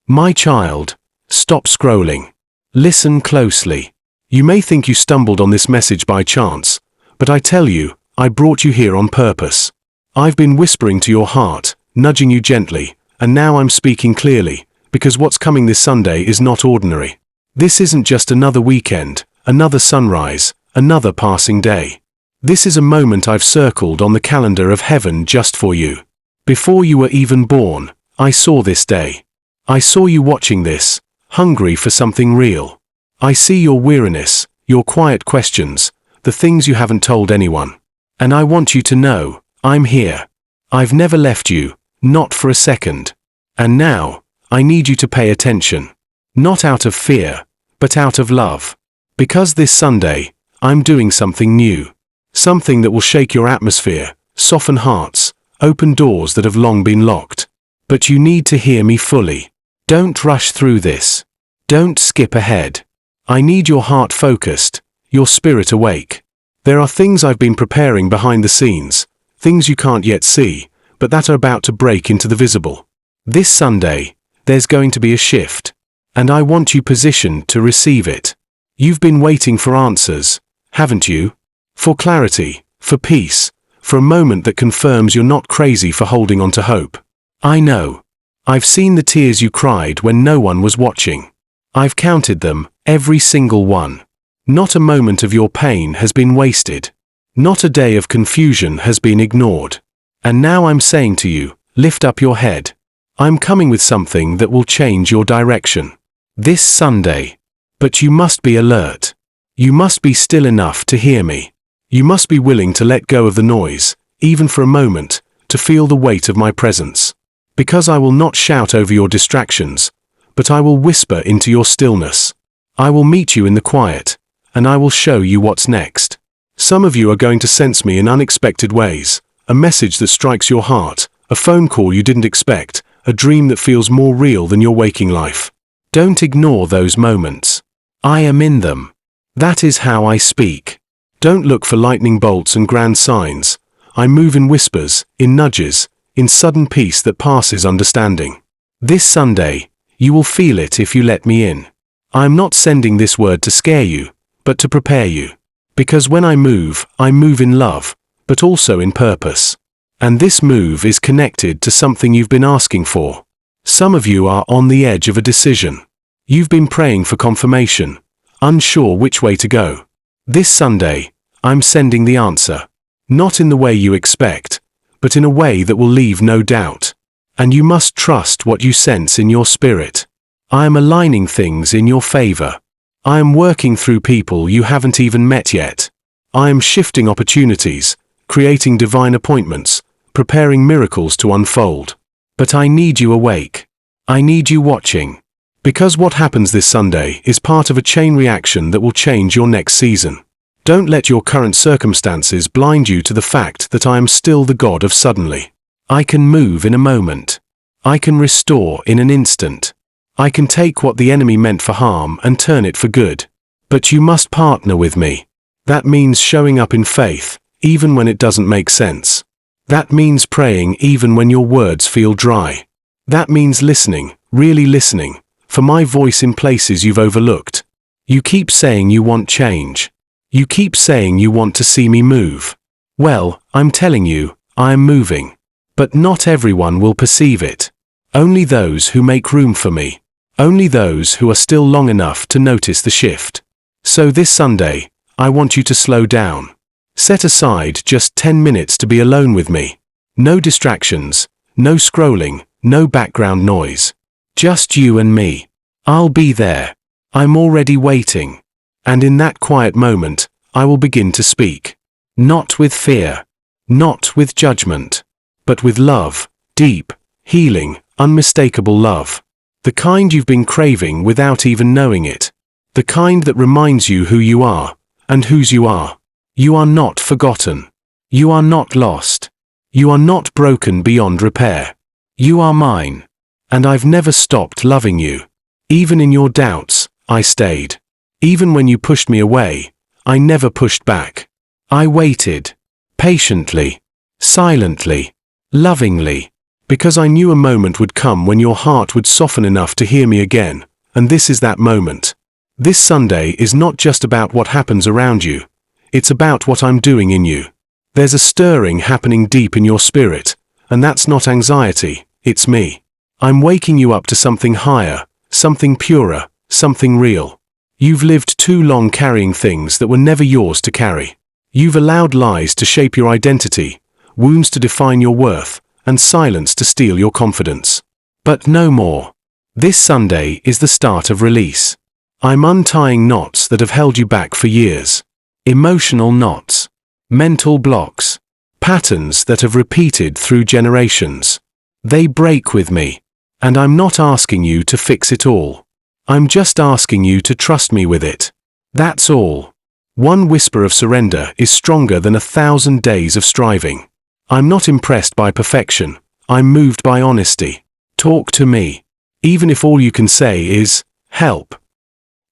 My child, stop scrolling. Listen closely. You may think you stumbled on this message by chance, but I tell you, I brought you here on purpose. I've been whispering to your heart, nudging you gently, and now I'm speaking clearly, because what's coming this Sunday is not ordinary. This isn't just another weekend, another sunrise, another passing day. This is a moment I've circled on the calendar of heaven just for you. Before you were even born, I saw this day. I saw you watching this, hungry for something real. I see your weariness, your quiet questions, the things you haven't told anyone. And I want you to know, I'm here. I've never left you, not for a second. And now, I need you to pay attention. Not out of fear, but out of love. Because this Sunday, I'm doing something new. Something that will shake your atmosphere, soften hearts, open doors that have long been locked. But you need to hear me fully. Don't rush through this. Don't skip ahead. I need your heart focused, your spirit awake. There are things I've been preparing behind the scenes, things you can't yet see, but that are about to break into the visible. This Sunday, there's going to be a shift, and I want you positioned to receive it. You've been waiting for answers, haven't you? For clarity, for peace, for a moment that confirms you're not crazy for holding on to hope. I know. I've seen the tears you cried when no one was watching. I've counted them, every single one. Not a moment of your pain has been wasted. Not a day of confusion has been ignored. And now I'm saying to you, lift up your head. I'm coming with something that will change your direction. This Sunday. But you must be alert. You must be still enough to hear me. You must be willing to let go of the noise, even for a moment, to feel the weight of my presence. Because I will not shout over your distractions, but I will whisper into your stillness. I will meet you in the quiet, and I will show you what's next. Some of you are going to sense me in unexpected ways, a message that strikes your heart, a phone call you didn't expect, a dream that feels more real than your waking life. Don't ignore those moments. I am in them. That is how I speak. Don't look for lightning bolts and grand signs. I move in whispers, in nudges, in sudden peace that passes understanding. This Sunday, you will feel it if you let me in. I am not sending this word to scare you, but to prepare you. Because when I move in love, but also in purpose. And this move is connected to something you've been asking for. Some of you are on the edge of a decision. You've been praying for confirmation, unsure which way to go. This Sunday, I'm sending the answer. Not in the way you expect, but in a way that will leave no doubt. And you must trust what you sense in your spirit. I am aligning things in your favor. I am working through people you haven't even met yet. I am shifting opportunities, creating divine appointments, preparing miracles to unfold. But I need you awake. I need you watching. Because what happens this Sunday is part of a chain reaction that will change your next season. Don't let your current circumstances blind you to the fact that I am still the God of suddenly. I can move in a moment. I can restore in an instant. I can take what the enemy meant for harm and turn it for good. But you must partner with me. That means showing up in faith, even when it doesn't make sense. That means praying even when your words feel dry. That means listening, really listening, for my voice in places you've overlooked. You keep saying you want change. You keep saying you want to see me move. Well, I'm telling you, I am moving. But not everyone will perceive it. Only those who make room for me. Only those who are still long enough to notice the shift. So this Sunday, I want you to slow down. Set aside just 10 minutes to be alone with me. No distractions, no scrolling, no background noise. Just you and me. I'll be there. I'm already waiting. And in that quiet moment, I will begin to speak. Not with fear. Not with judgment. But with love, deep, healing, unmistakable love. The kind you've been craving without even knowing it. The kind that reminds you who you are, and whose you are. You are not forgotten. You are not lost. You are not broken beyond repair. You are mine. And I've never stopped loving you. Even in your doubts, I stayed. Even when you pushed me away, I never pushed back. I waited. Patiently. Silently. Lovingly. Because I knew a moment would come when your heart would soften enough to hear me again, and this is that moment. This Sunday is not just about what happens around you, it's about what I'm doing in you. There's a stirring happening deep in your spirit, and that's not anxiety, it's me. I'm waking you up to something higher, something purer, something real. You've lived too long carrying things that were never yours to carry. You've allowed lies to shape your identity, wounds to define your worth, and silence to steal your confidence. But no more. This Sunday is the start of release. I'm untying knots that have held you back for years. Emotional knots. Mental blocks. Patterns that have repeated through generations. They break with me. And I'm not asking you to fix it all. I'm just asking you to trust me with it. That's all. One whisper of surrender is stronger than 1,000 days of striving. I'm not impressed by perfection. I'm moved by honesty. Talk to me. Even if all you can say is, help.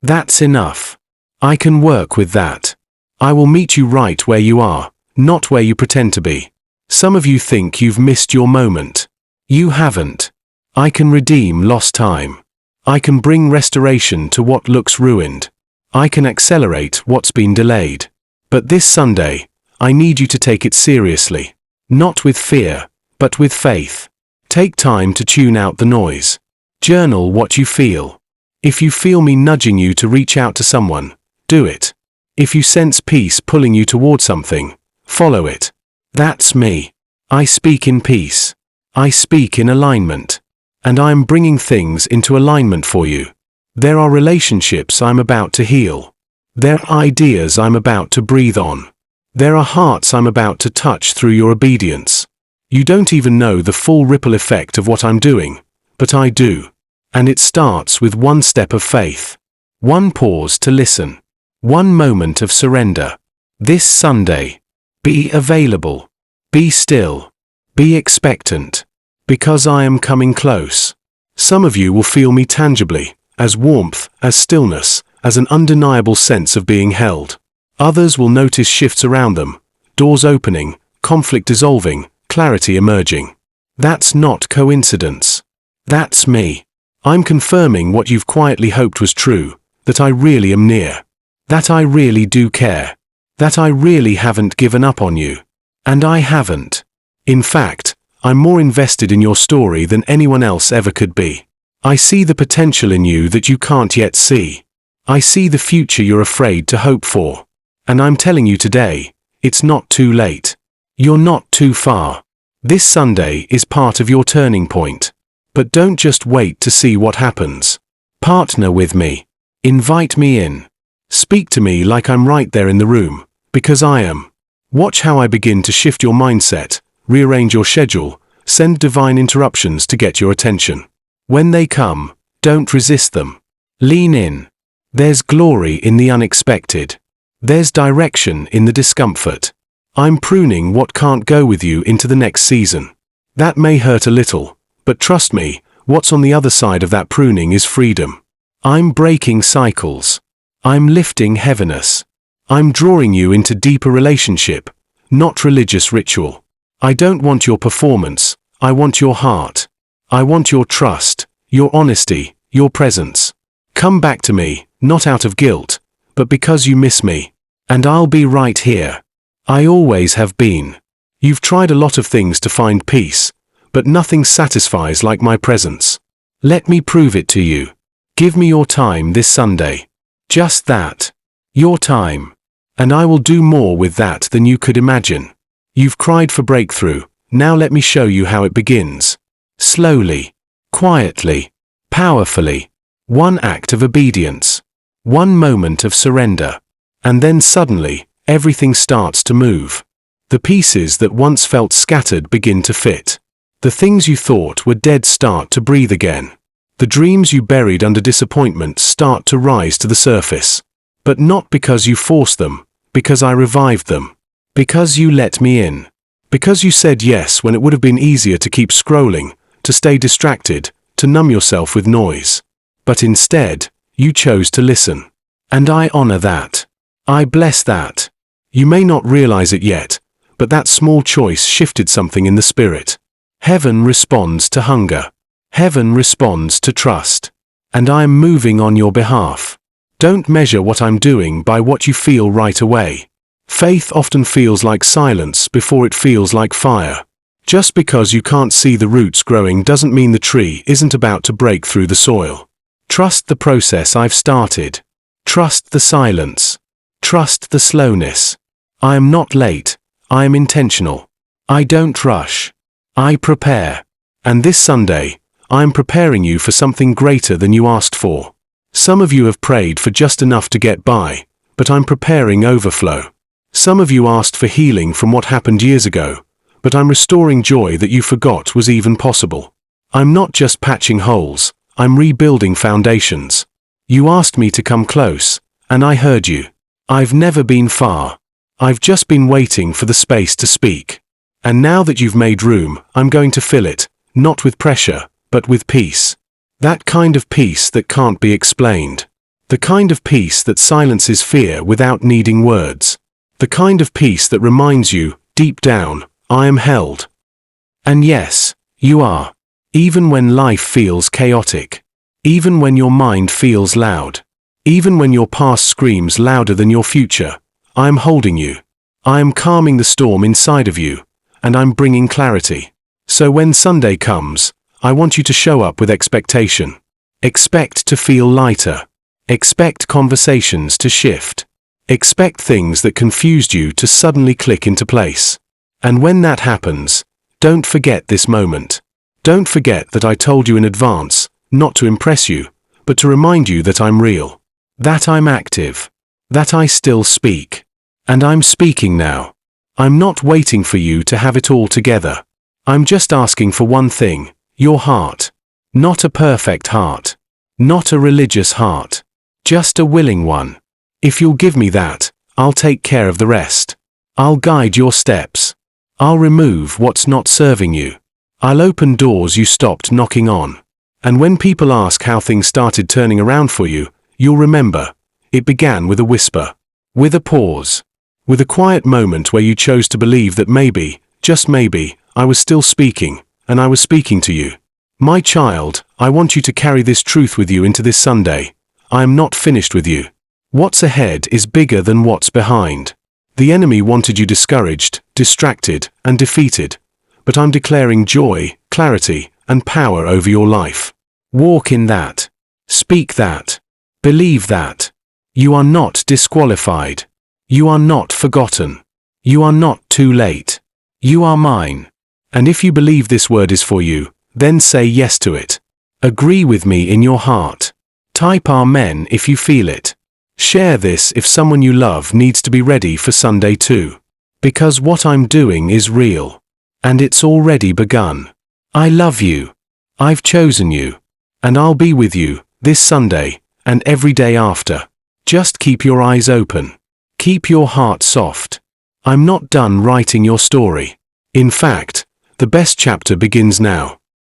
That's enough. I can work with that. I will meet you right where you are, not where you pretend to be. Some of you think you've missed your moment. You haven't. I can redeem lost time. I can bring restoration to what looks ruined. I can accelerate what's been delayed. But this Sunday, I need you to take it seriously. Not with fear, but with faith. Take time to tune out the noise. Journal what you feel. If you feel me nudging you to reach out to someone, do it. If you sense peace pulling you toward something, follow it. That's me. I speak in peace. I speak in alignment. And I am bringing things into alignment for you. There are relationships I'm about to heal. There are ideas I'm about to breathe on. There are hearts I'm about to touch through your obedience. You don't even know the full ripple effect of what I'm doing, but I do. And it starts with one step of faith. One pause to listen. One moment of surrender. This Sunday. Be available. Be still. Be expectant. Because I am coming close. Some of you will feel me tangibly, as warmth, as stillness, as an undeniable sense of being held. Others will notice shifts around them, doors opening, conflict dissolving, clarity emerging. That's not coincidence. That's me. I'm confirming what you've quietly hoped was true, that I really am near. That I really do care. That I really haven't given up on you. And I haven't. In fact, I'm more invested in your story than anyone else ever could be. I see the potential in you that you can't yet see. I see the future you're afraid to hope for. And I'm telling you today, it's not too late. You're not too far. This Sunday is part of your turning point. But don't just wait to see what happens. Partner with me. Invite me in. Speak to me like I'm right there in the room, because I am. Watch how I begin to shift your mindset, rearrange your schedule, send divine interruptions to get your attention. When they come, don't resist them. Lean in. There's glory in the unexpected. There's direction in the discomfort. I'm pruning what can't go with you into the next season. That may hurt a little, but trust me, what's on the other side of that pruning is freedom. I'm breaking cycles. I'm lifting heaviness. I'm drawing you into deeper relationship, not religious ritual. I don't want your performance, I want your heart. I want your trust, your honesty, your presence. Come back to me, not out of guilt, but because you miss me. And I'll be right here. I always have been. You've tried a lot of things to find peace, but nothing satisfies like my presence. Let me prove it to you. Give me your time this Sunday. Just that. Your time. And I will do more with that than you could imagine. You've cried for breakthrough, now let me show you how it begins. Slowly. Quietly. Powerfully. One act of obedience. One moment of surrender. And then suddenly, everything starts to move. The pieces that once felt scattered begin to fit. The things you thought were dead start to breathe again. The dreams you buried under disappointment start to rise to the surface. But not because you forced them, because I revived them. Because you let me in. Because you said yes when it would have been easier to keep scrolling, to stay distracted, to numb yourself with noise. But instead, you chose to listen. And I honor that. I bless that. You may not realize it yet, but that small choice shifted something in the spirit. Heaven responds to hunger. Heaven responds to trust. And I am moving on your behalf. Don't measure what I'm doing by what you feel right away. Faith often feels like silence before it feels like fire. Just because you can't see the roots growing doesn't mean the tree isn't about to break through the soil. Trust the process I've started. Trust the silence. Trust the slowness. I am not late. I am intentional. I don't rush. I prepare. And this Sunday, I am preparing you for something greater than you asked for. Some of you have prayed for just enough to get by, but I'm preparing overflow. Some of you asked for healing from what happened years ago, but I'm restoring joy that you forgot was even possible. I'm not just patching holes, I'm rebuilding foundations. You asked me to come close, and I heard you. I've never been far. I've just been waiting for the space to speak. And now that you've made room, I'm going to fill it, not with pressure, but with peace. That kind of peace that can't be explained. The kind of peace that silences fear without needing words. The kind of peace that reminds you, deep down, I am held. And yes, you are. Even when life feels chaotic. Even when your mind feels loud. Even when your past screams louder than your future, I am holding you. I am calming the storm inside of you, and I'm bringing clarity. So when Sunday comes, I want you to show up with expectation. Expect to feel lighter. Expect conversations to shift. Expect things that confused you to suddenly click into place. And when that happens, don't forget this moment. Don't forget that I told you in advance, not to impress you, but to remind you that I'm real. That I'm active. That I still speak. And I'm speaking now. I'm not waiting for you to have it all together. I'm just asking for one thing, your heart. Not a perfect heart. Not a religious heart. Just a willing one. If you'll give me that, I'll take care of the rest. I'll guide your steps. I'll remove what's not serving you. I'll open doors you stopped knocking on. And when people ask how things started turning around for you, you'll remember, it began with a whisper. With a pause. With a quiet moment where you chose to believe that maybe, just maybe, I was still speaking, and I was speaking to you. My child, I want you to carry this truth with you into this Sunday. I am not finished with you. What's ahead is bigger than what's behind. The enemy wanted you discouraged, distracted, and defeated. But I'm declaring joy, clarity, and power over your life. Walk in that. Speak that. Believe that. You are not disqualified. You are not forgotten. You are not too late. You are mine. And if you believe this word is for you, then say yes to it. Agree with me in your heart. Type Amen if you feel it. Share this if someone you love needs to be ready for Sunday too. Because what I'm doing is real. And it's already begun. I love you. I've chosen you. And I'll be with you, this Sunday, and every day after. Just keep your eyes open. Keep your heart soft. I'm not done writing your story. In fact, the best chapter begins now.